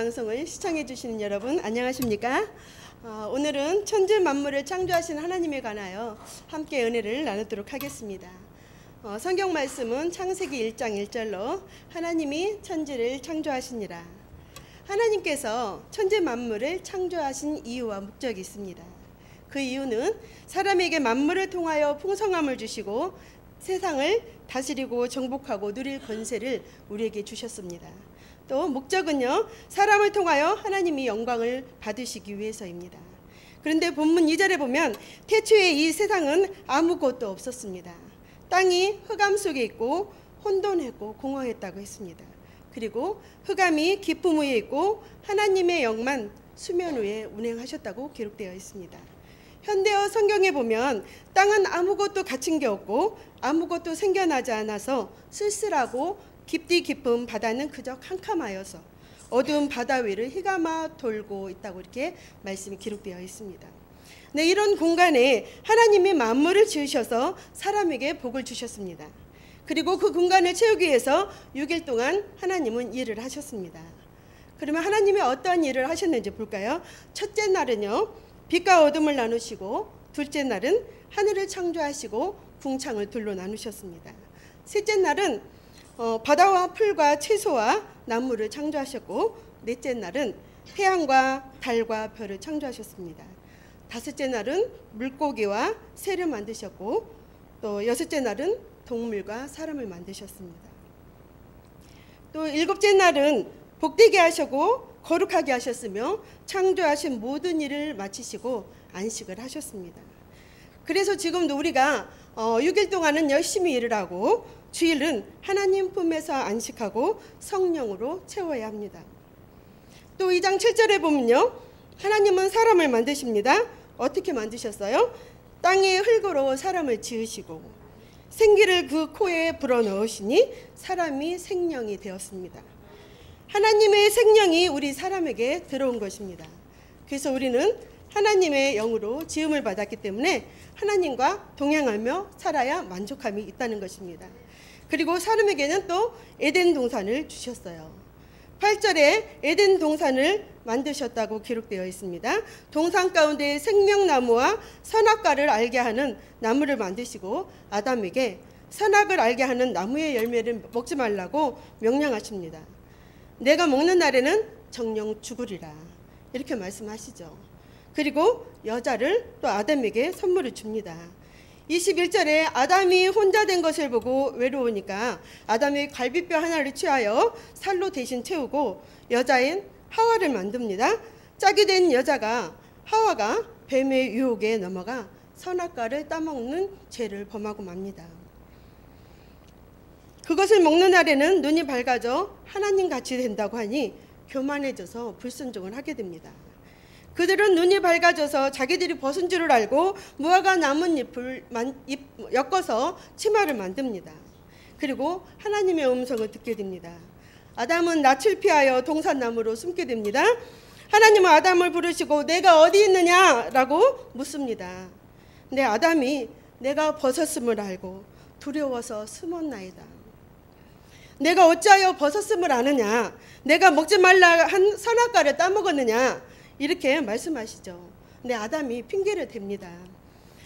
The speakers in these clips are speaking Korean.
방송을 시청해 주시는 여러분 안녕하십니까? 오늘은 천지 만물을 창조하신 하나님에 관하여 함께 은혜를 나누도록 하겠습니다. 성경 말씀은 창세기 1장 1절로 하나님이 천지를 창조하시니라. 하나님께서 천지 만물을 창조하신 이유와 목적이 있습니다. 그 이유는 사람에게 만물을 통하여 풍성함을 주시고 세상을 다스리고 정복하고 누릴 권세를 우리에게 주셨습니다. 또 목적은요, 사람을 통하여 하나님이 영광을 받으시기 위해서입니다. 그런데 본문 2절에 보면 태초에 이 세상은 아무것도 없었습니다. 땅이 흑암 속에 있고 혼돈했고 공허했다고 했습니다. 그리고 흑암이 깊음 위에 있고 하나님의 영만 수면 위에 운행하셨다고 기록되어 있습니다. 현대어 성경에 보면 땅은 아무것도 갇힌 게 없고 아무것도 생겨나지 않아서 쓸쓸하고 깊디 깊은 바다는 그저 캄캄하여서 어두운 바다 위를 휘감아 돌고 있다고 이렇게 말씀이 기록되어 있습니다. 네, 이런 공간에 하나님이 만물을 지으셔서 사람에게 복을 주셨습니다. 그리고 그 공간을 채우기 위해서 6일 동안 하나님은 일을 하셨습니다. 그러면 하나님이 어떤 일을 하셨는지 볼까요? 첫째 날은요, 빛과 어둠을 나누시고, 둘째 날은 하늘을 창조하시고 궁창을 둘로 나누셨습니다. 셋째 날은 바다와 풀과 채소와 나무를 창조하셨고, 넷째 날은 태양과 달과 별을 창조하셨습니다. 다섯째 날은 물고기와 새를 만드셨고, 또 여섯째 날은 동물과 사람을 만드셨습니다. 또 일곱째 날은 복되게 하시고 거룩하게 하셨으며 창조하신 모든 일을 마치시고 안식을 하셨습니다. 그래서 지금도 우리가 6일 동안은 열심히 일을 하고 주일은 하나님 품에서 안식하고 성령으로 채워야 합니다. 또 2장 7절에 보면요, 하나님은 사람을 만드십니다. 어떻게 만드셨어요? 땅의 흙으로 사람을 지으시고 생기를 그 코에 불어넣으시니 사람이 생명이 되었습니다. 하나님의 생명이 우리 사람에게 들어온 것입니다. 그래서 우리는 하나님의 영으로 지음을 받았기 때문에 하나님과 동행하며 살아야 만족함이 있다는 것입니다. 그리고 사람에게는 또 에덴 동산을 주셨어요. 8절에 에덴 동산을 만드셨다고 기록되어 있습니다. 동산 가운데 생명나무와 선악과를 알게 하는 나무를 만드시고 아담에게 선악을 알게 하는 나무의 열매를 먹지 말라고 명령하십니다. 내가 먹는 날에는 정녕 죽으리라, 이렇게 말씀하시죠. 그리고 여자를 또 아담에게 선물을 줍니다. 21절에 아담이 혼자 된 것을 보고 외로우니까 아담이 갈비뼈 하나를 취하여 살로 대신 채우고 여자인 하와를 만듭니다. 짝이 된 여자가 하와가 뱀의 유혹에 넘어가 선악과를 따먹는 죄를 범하고 맙니다. 그것을 먹는 날에는 눈이 밝아져 하나님같이 된다고 하니 교만해져서 불순종을 하게 됩니다. 그들은 눈이 밝아져서 자기들이 벗은 줄을 알고 무화과 나뭇잎을 엮어서 치마를 만듭니다. 그리고 하나님의 음성을 듣게 됩니다. 아담은 낯을 피하여 동산나무로 숨게 됩니다. 하나님은 아담을 부르시고 내가 어디 있느냐라고 묻습니다. 근데 아담이 내가 벗었음을 알고 두려워서 숨었나이다. 내가 어찌하여 벗었음을 아느냐? 내가 먹지 말라 한 선악과를 따먹었느냐? 이렇게 말씀하시죠. 근데 아담이 핑계를 댑니다.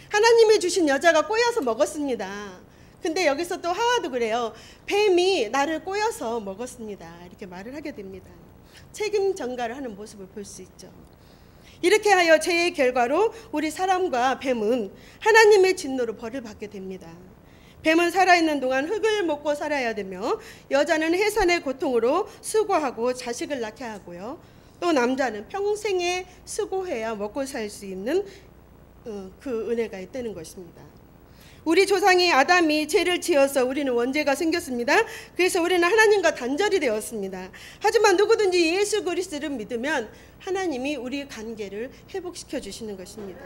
하나님이 주신 여자가 꼬여서 먹었습니다. 근데 여기서 또 하와도 그래요. 뱀이 나를 꼬여서 먹었습니다, 이렇게 말을 하게 됩니다. 책임 전가를 하는 모습을 볼 수 있죠. 이렇게 하여 죄의 결과로 우리 사람과 뱀은 하나님의 진노로 벌을 받게 됩니다. 뱀은 살아있는 동안 흙을 먹고 살아야 되며 여자는 해산의 고통으로 수고하고 자식을 낳게 하고요. 또 남자는 평생에 수고해야 먹고 살 수 있는 그 은혜가 있다는 것입니다. 우리 조상이 아담이 죄를 지어서 우리는 원죄가 생겼습니다. 그래서 우리는 하나님과 단절이 되었습니다. 하지만 누구든지 예수 그리스도를 믿으면 하나님이 우리 관계를 회복시켜 주시는 것입니다.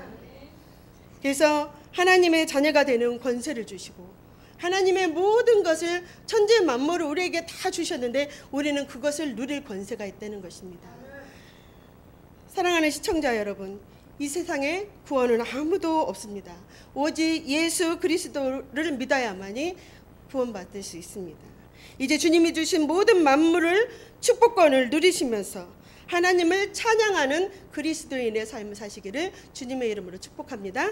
그래서 하나님의 자녀가 되는 권세를 주시고 하나님의 모든 것을 천지 만물을 우리에게 다 주셨는데 우리는 그것을 누릴 권세가 있다는 것입니다. 사랑하는 시청자 여러분, 이 세상에 구원은 아무도 없습니다. 오직 예수 그리스도를 믿어야만이 구원받을 수 있습니다. 이제 주님이 주신 모든 만물을 축복권을 누리시면서 하나님을 찬양하는 그리스도인의 삶을 사시기를 주님의 이름으로 축복합니다.